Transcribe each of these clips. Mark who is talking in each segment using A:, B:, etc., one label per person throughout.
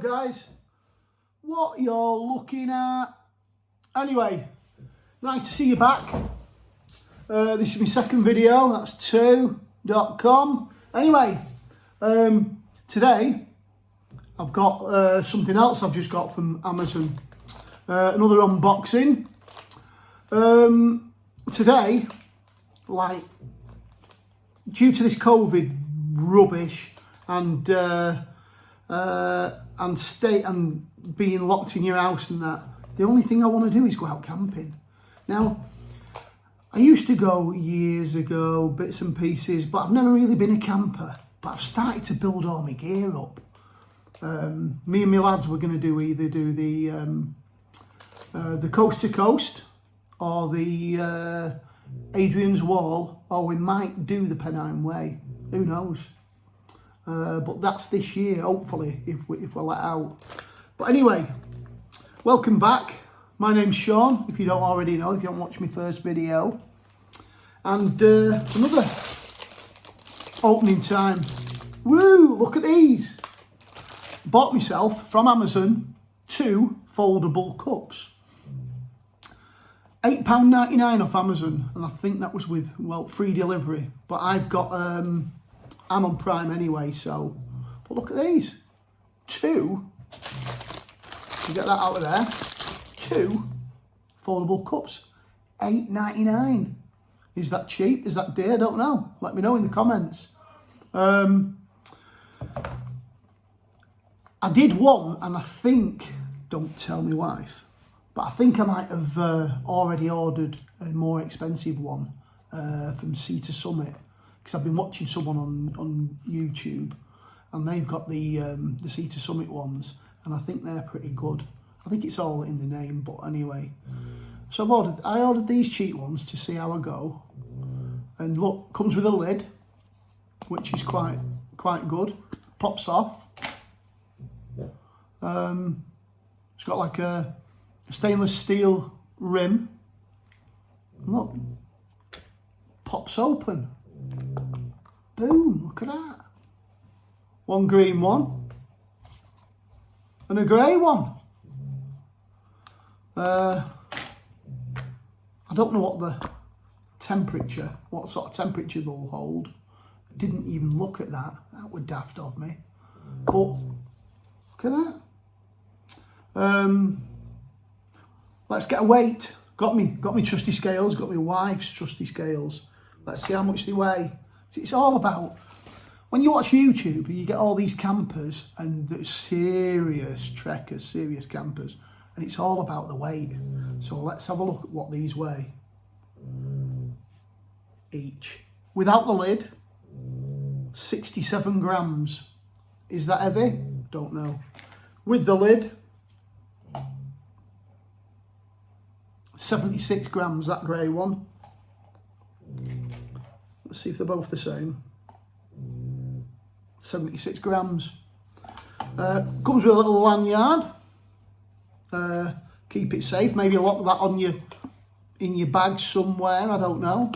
A: up, guys? What you're looking at? Anyway, nice to see you back. This is my second video. That's 2.com. Anyway, today I've got something else I've just got from Amazon. Another unboxing. Today, like, due to this COVID rubbish and being locked in your house and that, the only thing I want to do is go out camping. Now, I used to go years ago, bits and pieces, but I've never really been a camper. But I've started to build all my gear up. Me and my lads were going to either do the coast to coast or the Adrian's Wall, or we might do the Pennine Way. Who knows? But that's this year, hopefully, if we're let out. But anyway, welcome back. My name's Sean, if you don't already know, if you haven't watched my first video. And another opening time. Woo, look at these. Bought myself, from Amazon, 2 foldable cups. £8.99 off Amazon, and I think that was with, well, free delivery. But I've got, I'm on Prime anyway, so. But look at these. 2, you get that out of there. 2 foldable cups. £8.99. Is that cheap? Is that dear? I don't know. Let me know in the comments. I did one, and I think, don't tell my wife, but I think I might have already ordered a more expensive one from Sea to Summit, because I've been watching someone on YouTube, and they've got the Sea to Summit ones, and I think they're pretty good. I think it's all in the name, but anyway. So I ordered these cheap ones to see how I go, and look, comes with a lid, which is quite good. Pops off. It's got like a stainless steel rim. Look, pops open. Boom, look at that. One green one and a grey one. I don't know what sort of temperature they'll hold. I didn't even look at that. That was daft of me. But look at that. Let's get a weight. Got me trusty scales, got my wife's trusty scales. Let's see how much they weigh. It's all about, when you watch YouTube, you get all these campers and the serious trekkers, serious campers, and it's all about the weight. So let's have a look at what these weigh. Each. Without the lid, 67 grams. Is that heavy? Don't know. With the lid, 76 grams, that grey one. Let's see if they're both the same. 76 grams. Comes with a little lanyard. Keep it safe. Maybe lock that on in your bag somewhere. I don't know.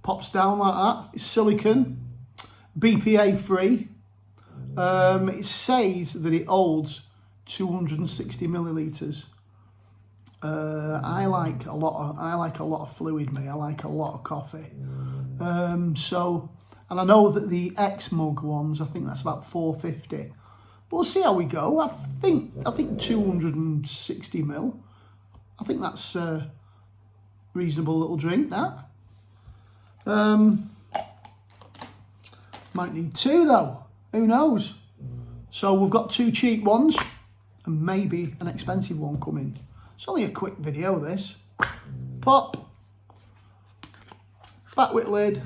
A: Pops down like that. It's silicone, BPA free. It says that it holds 260 millilitres. I like a lot of fluid, me. I like a lot of coffee. And I know that the X mug ones, I think that's about 450. We'll see how we go. I think 260 mil. I think that's a reasonable little drink, that. Might need 2 though. Who knows? So we've got 2 cheap ones and maybe an expensive one coming. It's only a quick video, this. Pop. Back with lid.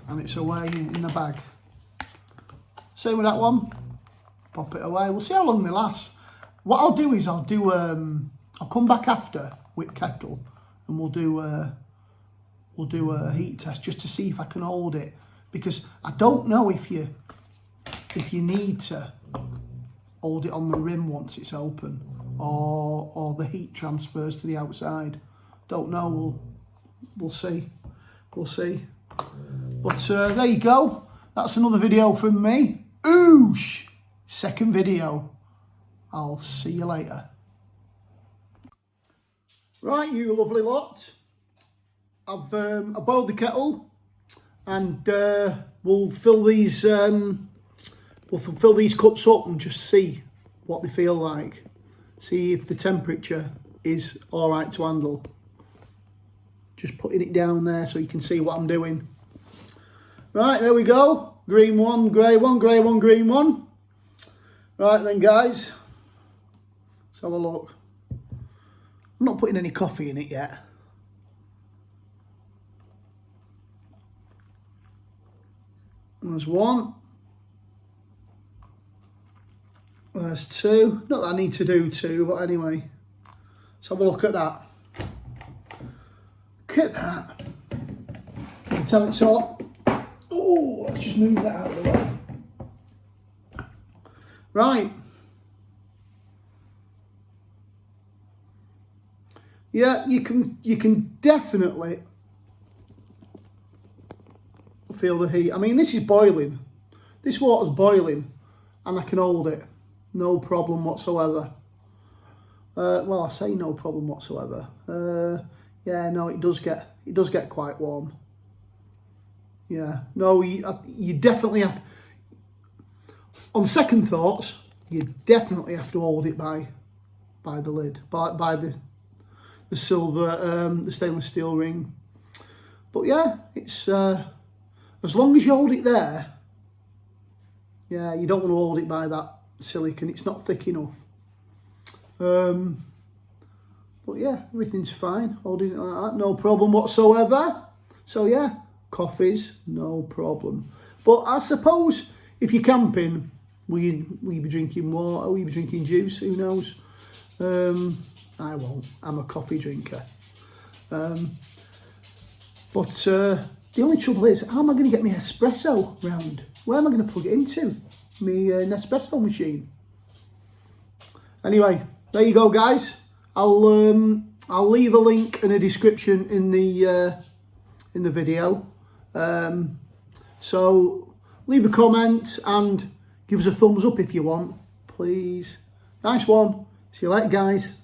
A: And it's away in the bag. Same with that one. Pop it away. We'll see how long they last. What I'll do is I'll come back after with kettle, and we'll do a heat test just to see if I can hold it, because I don't know if you need to hold it on the rim once it's open, or the heat transfers to the outside. Don't know. We'll see. But there you go. That's another video from me. Oosh! Second video. I'll see you later. Right, you lovely lot. I've I boiled the kettle, and we'll fill these cups up and just see what they feel like. See if the temperature is all right to handle. Just putting it down there so you can see what I'm doing. Right, there we go. Green one, grey one, grey one, green one. Right then, guys. Let's have a look. I'm not putting any coffee in it yet. There's one. There's two. Not that I need to do two, but anyway. Let's have a look at that. Look at that. You can tell it's hot. Oh, let's just move that out of the way. Right. Yeah, you can definitely feel the heat. I mean, this is boiling. This water's boiling, and I can hold it. No problem whatsoever. Well, I say no problem whatsoever. Yeah, no, it does get quite warm. Yeah, no, you definitely have. On second thoughts, you definitely have to hold it by the lid, by the silver, the stainless steel ring. But yeah, it's as long as you hold it there. Yeah, you don't want to hold it by that silicone. It's not thick enough. But yeah, everything's fine. Holding it like that, no problem whatsoever. So yeah, coffees, no problem. But I suppose if you're camping, will you be drinking water? Will you be drinking juice? Who knows? I won't. I'm a coffee drinker. But the only trouble is, how am I going to get my espresso round? Where am I going to plug it into? My Nespresso machine. Anyway, there you go, guys. I'll leave a link and a description in the video. So leave a comment and give us a thumbs up if you want, please. Nice one. See you later, guys.